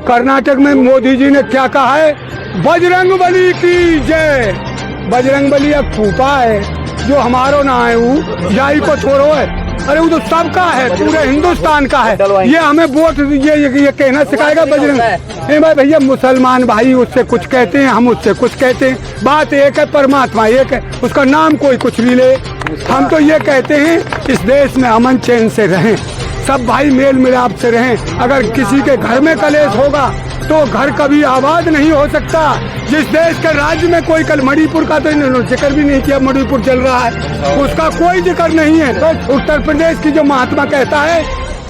कर्नाटक में मोदी जी ने क्या कहा है, बजरंगबली की जय। बजरंगबली अब फूफा है, जो हमारो ना है वो जाई को थोड़ो है, अरे वो तो सबका है, पूरे हिंदुस्तान का है। ये हमें वोट ये कहना सिखाएगा बजरंग। नहीं भाई भैया, मुसलमान भाई उससे कुछ कहते हैं, हम उससे कुछ कहते हैं, बात एक है, परमात्मा एक है, उसका नाम कोई कुछ भी ले। हम तो ये कहते हैं इस देश में अमन चैन से रहें, सब भाई मेल मिलाप से रहें। अगर किसी के घर में कलेश होगा तो घर कभी आबाद नहीं हो सकता। जिस देश के राज्य में कोई, कल मणिपुर का तो इन्होंने जिक्र भी नहीं किया, मणिपुर चल रहा है उसका कोई जिक्र नहीं है। तो उत्तर प्रदेश की जो महात्मा कहता है,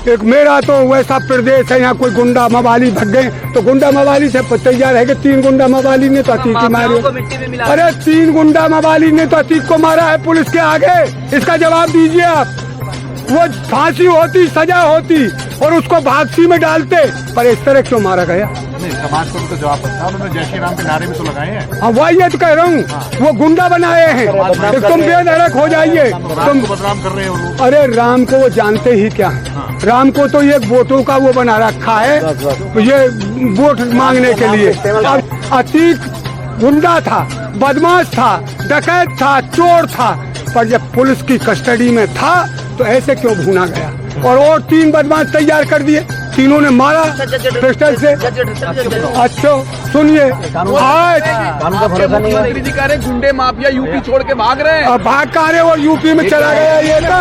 एक मेरा तो वैसा प्रदेश है, यहाँ कोई गुंडा मवाली भग गए, तो गुंडा मवाली से तैयार है कि 3 गुंडा मवाली ने तो अतीक को मारे। अरे 3 गुंडा मवाली ने तो अतीक को मारा है पुलिस के आगे, इसका जवाब दीजिए आप। वो फांसी होती, सजा होती और उसको भागसी में डालते, पर इस तरह क्यों मारा गया? नहीं, समाज को तो जवाब था, उन्होंने जय श्री राम के नारे भी तो लगाए हैं। हाँ वही ये तो कह रहा हूँ, वो गुंडा बनाए हैं, तुम बेधड़क हो जाइए। तुम बदनाम कर रहे हो। अरे राम को वो जानते ही क्या है, राम को तो ये वोटों का वो बना रखा है, ये वोट मांगने के लिए। अतीक गुंडा था, बदमाश था, डकैत था, चोर था, पर जब पुलिस की कस्टडी में था तो ऐसे क्यों भूना गया? और 3 बदमाश तैयार कर दिए, तीनों ने मारा पिस्टल से। अच्छा सुनिए, आज गुंडे माफिया यूपी छोड़ के भाग रहे हैं। भाग का रहे, वो यूपी में चला गया ये तो।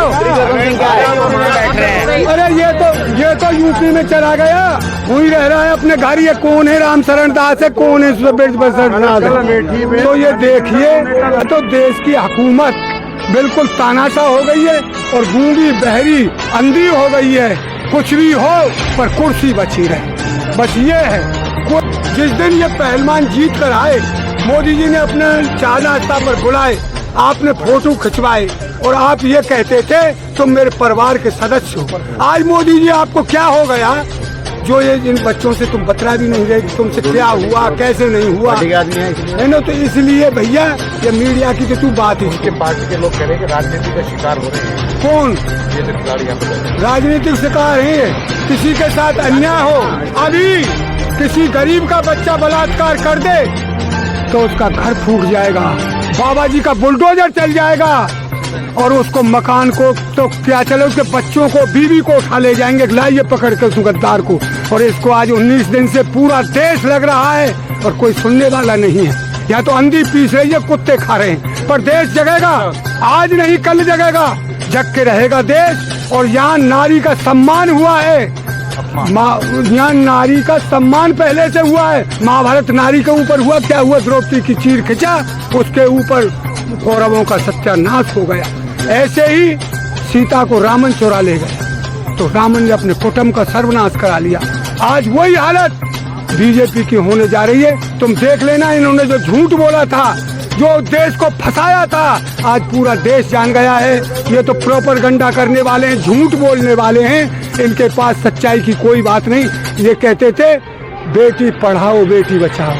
अरे ये तो यूपी में चला गया, वही रह रहा है अपने घर। ये कौन है राम शरण दास है, कौन है तो ये देखिए, तो देश की हुकूमत बिल्कुल तानाशाह हो गई है और गूंगी बहरी अंधी हो गई है। कुछ भी हो पर कुर्सी बची रहे, बस ये है। जिस दिन ये पहलवान जीत कर आए, मोदी जी ने अपने चाय नाश्ता पर बुलाए, आपने फोटो खिंचवाए और आप ये कहते थे तुम मेरे परिवार के सदस्य हो। आज मोदी जी आपको क्या हो गया, जो ये इन बच्चों से तुम बतला भी नहीं रहे कि तुमसे क्या हुआ, कैसे नहीं हुआ है ना। तो इसलिए भैया ये मीडिया की तो तू बात ही, उसके पार्टी के लोग कह रहे हैं कि राजनीति का शिकार हो रहे हैं। कौन ये जो खिलाड़ी यहाँ पे राजनीतिक शिकार है? किसी के साथ अन्याय हो, अभी किसी गरीब का बच्चा बलात्कार कर दे तो उसका घर फूट जाएगा, बाबा जी का बुलडोजर चल जाएगा और उसको मकान को तो क्या चले, उसके बच्चों को, बीवी को उठा ले जाएंगे, लाइए पकड़ के उस गद्दार को। और इसको आज 19 दिन से पूरा देश लग रहा है और कोई सुनने वाला नहीं है। या तो अंधी पीस रही है, कुत्ते खा रहे हैं, पर देश जगेगा, आज नहीं कल जगेगा, जग के रहेगा देश। और यहाँ नारी का सम्मान हुआ है, यहाँ नारी का सम्मान पहले से हुआ है। महाभारत नारी के ऊपर हुआ, क्या हुआ, द्रौपदी की चीर खिंचा, उसके ऊपर कौरवों का सत्यानाश हो गया। ऐसे ही सीता को रावण चुरा ले गया, तो रावण ने अपने कुटुंब का सर्वनाश करा लिया। आज वही हालत बीजेपी की होने जा रही है। तुम देख लेना, इन्होंने जो झूठ बोला था, जो देश को फंसाया था, आज पूरा देश जान गया है। ये तो प्रोपेगेंडा करने वाले हैं, झूठ बोलने वाले हैं, इनके पास सच्चाई की कोई बात नहीं। ये कहते थे बेटी पढ़ाओ बेटी बचाओ,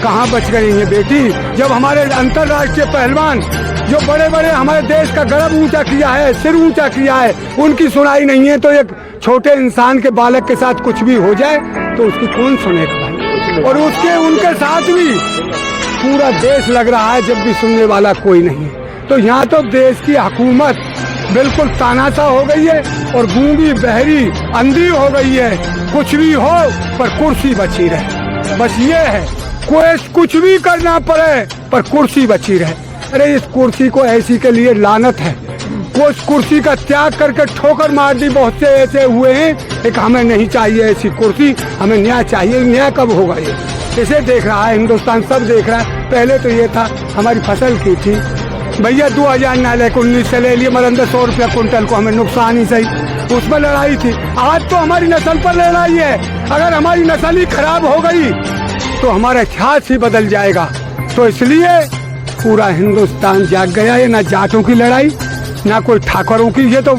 कहाँ बच गई है बेटी? जब हमारे अंतर्राष्ट्रीय पहलवान जो बड़े बड़े हमारे देश का गर्व ऊंचा किया है, सिर ऊंचा किया है, उनकी सुनाई नहीं है, तो एक छोटे इंसान के बालक के साथ कुछ भी हो जाए तो उसकी कौन सुनेगा भाई? और उनके साथ भी पूरा देश लग रहा है, जब भी सुनने वाला कोई नहीं। तो यहाँ तो देश की हुकूमत बिल्कुल तानाशाह हो गई है और गूंगी बहरी अंधी हो गई है। कुछ भी हो पर कुर्सी बची रहे, बस ये है। कोई कुछ भी करना पड़े पर कुर्सी बची रहे। अरे इस कुर्सी को ऐसी के लिए लानत है, उस कुर्सी का त्याग करके ठोकर मार दी। बहुत से ऐसे हुए हैं, एक हमें नहीं चाहिए ऐसी कुर्सी, हमें न्याय चाहिए। न्याय कब होगा? ये इसे देख रहा है हिंदुस्तान, सब देख रहा है। पहले तो ये था हमारी फसल की थी भैया, 2019 से ले लिए, मतलब 100 रुपया कुंटल को हमें नुकसान ही सही, उसमें लड़ाई थी। आज तो हमारी नस्ल पर लड़ाई है। अगर हमारी नस्ल ही खराब हो गई तो हमारा इतिहास ही बदल जाएगा। तो इसलिए पूरा हिंदुस्तान जाग गया है। ना जाटों की लड़ाई, ना कोई ठाकुरों की। ये तो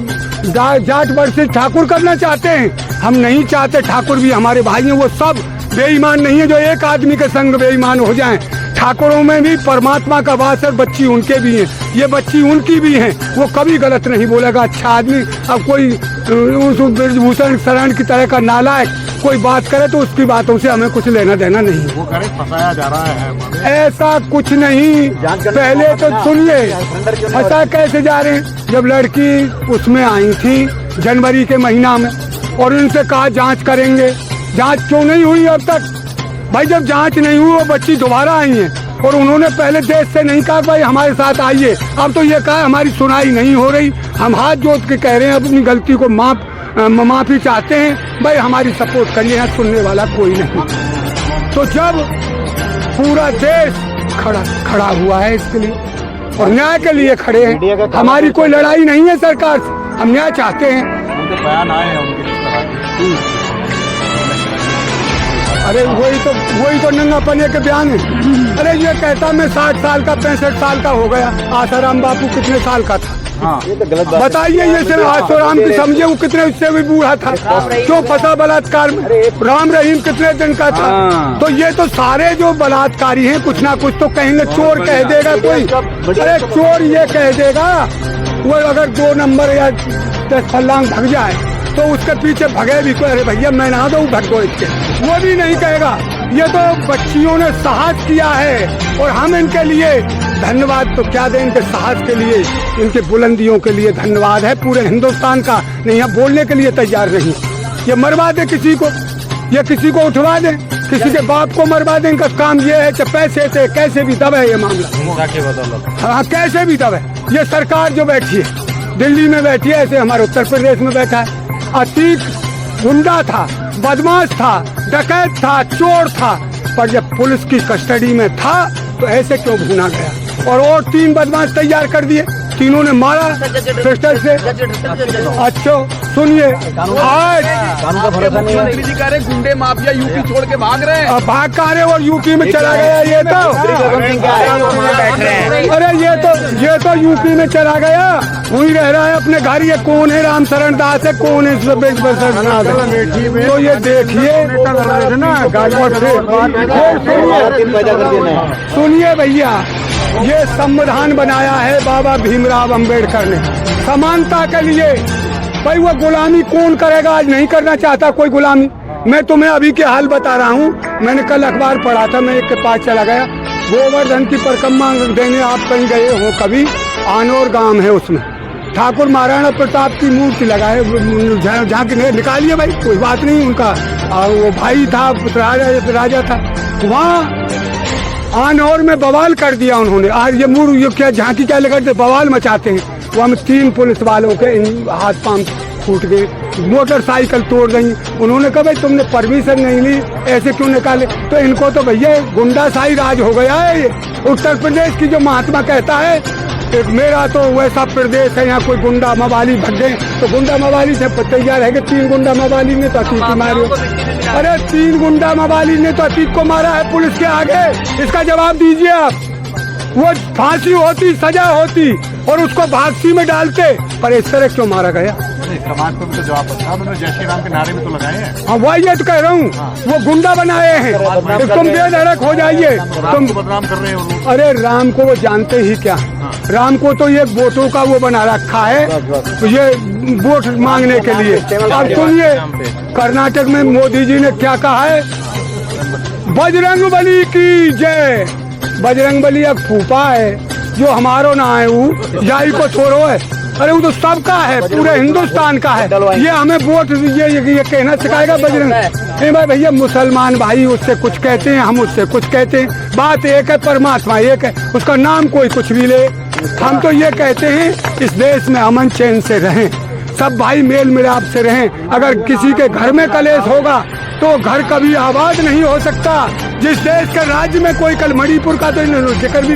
जाट वर्सेस ठाकुर करना चाहते हैं, हम नहीं चाहते। ठाकुर भी हमारे भाई हैं, वो सब बेईमान नहीं है जो एक आदमी के संग बेईमान हो जाएं। ठाकुरों में भी परमात्मा का वास है, बच्ची उनके भी हैं, ये बच्ची उनकी भी हैं। वो कभी गलत नहीं बोलेगा अच्छा आदमी। अब कोई ब्रजभूषण शरण की तरह का नालायक कोई बात करे तो उसकी बातों से हमें कुछ लेना देना नहीं। वो करे फंसाया जा रहा है हमें। ऐसा कुछ नहीं, पहले तो सुनिए फंसा कैसे जा रहे हैं। जब लड़की उसमें आई थी जनवरी के महीना में और उनसे कहा जांच करेंगे, जांच क्यों नहीं हुई अब तक? भाई जब जांच नहीं हुई वो बच्ची दोबारा आई है और उन्होंने पहले देश से नहीं कहा भाई हमारे साथ आइए, अब तो ये कहा हमारी सुनाई नहीं हो रही। हम हाथ जोड़ के कह रहे हैं अपनी गलती को माफी चाहते हैं, भाई हमारी सपोर्ट करिए, यहाँ सुनने वाला कोई नहीं। तो जब पूरा देश खड़ा हुआ है इसके लिए और न्याय के लिए खड़े हैं, हमारी कोई लड़ाई नहीं है सरकार से, हम न्याय चाहते हैं। उनके बयान आए हैं उनके इस तरह के। अरे वही तो नंगा पने के बयान है। अरे ये कहता मैं 60 साल का 65 साल का हो गया। आसाराम बापू कितने साल का था? हाँ, बताइए। ये सिर्फ आसाराम की समझे, वो कितने उससे भी बूढ़ा था, क्यों फंसा बलात्कार में? राम रहीम कितने दिन का था? तो ये तो सारे जो बलात्कारी हैं कुछ ना कुछ तो कहेंगे। चोर कह देगा कोई, अरे चोर ये कह देगा वो अगर 2 नंबर या 10 फलांग भाग जाए तो उसके पीछे भगे भी कोई, अरे भैया मैं ना दो भग दो इसके, वो भी नहीं कहेगा। ये तो बच्चियों ने साहस किया है और हम इनके लिए धन्यवाद तो क्या दें, इनके साहस के लिए, इनके बुलंदियों के लिए धन्यवाद है पूरे हिंदुस्तान का। नहीं हम बोलने के लिए तैयार नहीं। ये मरवा दे किसी को, ये किसी को उठवा दे, किसी के बाप को मरवा दे, इनका काम ये है कि पैसे से कैसे भी दबे ये मामला। हाँ कैसे भी दबे। ये सरकार जो बैठी है दिल्ली में बैठी है, ऐसे हमारे उत्तर प्रदेश में बैठा है। अतीक गुंडा था, बदमाश था, डकैत था, चोर था, पर जब पुलिस की कस्टडी में था तो ऐसे क्यों भुना गया? और 3 बदमाश तैयार कर दिए, तीनों ने मारा पिस्टल से। अच्छा सुनिए, आज मुख्यमंत्री जी कह रहे गुंडे माफिया यूपी छोड़ के भाग रहे हैं। भाग का रहे और यूपी में चला गया ये तो। अरे ये तो यूपी में चला गया, वही रह रहा है अपने घर। ये कौन है? राम शरण दास है, कौन है? तो ये देखिए सुनिए भैया, ये संविधान बनाया है बाबा भीमराव अंबेडकर ने समानता के लिए। भाई वो गुलामी कौन करेगा? आज नहीं करना चाहता कोई गुलामी। मैं तुम्हें अभी के हाल बता रहा हूँ। मैंने कल अखबार पढ़ा था, मैं एक के पास चला गया, गोवर्धन की परिक्रमा देने आप कहीं गए हो कभी? आनौर गांव है, उसमें ठाकुर महाराणा प्रताप की मूर्ति लगाए, झांकी निकालिए भाई, कोई बात नहीं। उनका वो भाई था, राजा था। वहाँ आनौर में बवाल कर दिया उन्होंने। आज ये क्या झांकी क्या लेकर बवाल मचाते हैं। वहाँ में 3 पुलिस वालों के हाथ पांव फूट गए, मोटरसाइकिल तोड़ गई। उन्होंने कहा भाई तुमने परमिशन नहीं ली, ऐसे क्यों निकाले? तो इनको तो भैया गुंडाशाही राज हो गया है। ये उत्तर प्रदेश की जो महात्मा कहता है कि मेरा तो वैसा प्रदेश है, यहाँ कोई गुंडा मवाली भग गए, तो गुंडा मवाली से तैयार है कि 3 गुंडा मवाली ने तो अतीक को मारे। अरे 3 गुंडा मवाली ने तो अतीक को मारा है पुलिस के आगे, इसका जवाब दीजिए आप। वो फांसी होती, सजा होती और उसको फांसी में डालते, पर इस तरह क्यों मारा गया? समाज को भी तो जवाब पता, उन्होंने जय श्री राम के नारे में तो लगाए हैं। हाँ वही ये तो कह रहा हूँ, वो गुंडा बनाए हैं। तुम बेधड़क हो जाइए, तुम बदनाम कर रहे हो। अरे राम को वो जानते ही क्या? राम को तो ये वोटों का वो बना रखा है, ये वोट मांगने के लिए। अब सुनिए, कर्नाटक में मोदी जी ने क्या कहा है? बजरंगबली की जय। बजरंगबली अब फूफा है, जो हमारो ना है वो जाई को छोड़ो है। अरे वो तो सबका है, पूरे हिंदुस्तान का है। ये हमें वोट ये कहना सिखाएगा बजरंग? नहीं भाई भैया, मुसलमान भाई उससे कुछ कहते हैं, हम उससे कुछ कहते हैं, बात एक है, परमात्मा एक है, उसका नाम कोई कुछ भी ले। हम तो ये कहते हैं इस देश में अमन चैन से रहें, सब भाई मेल मिलाप से रहें। अगर किसी के घर में कलेश होगा तो घर कभी आबाद नहीं हो सकता। जिस देश के राज्य में कोई कल मणिपुर का तो जिक्र भी नहीं।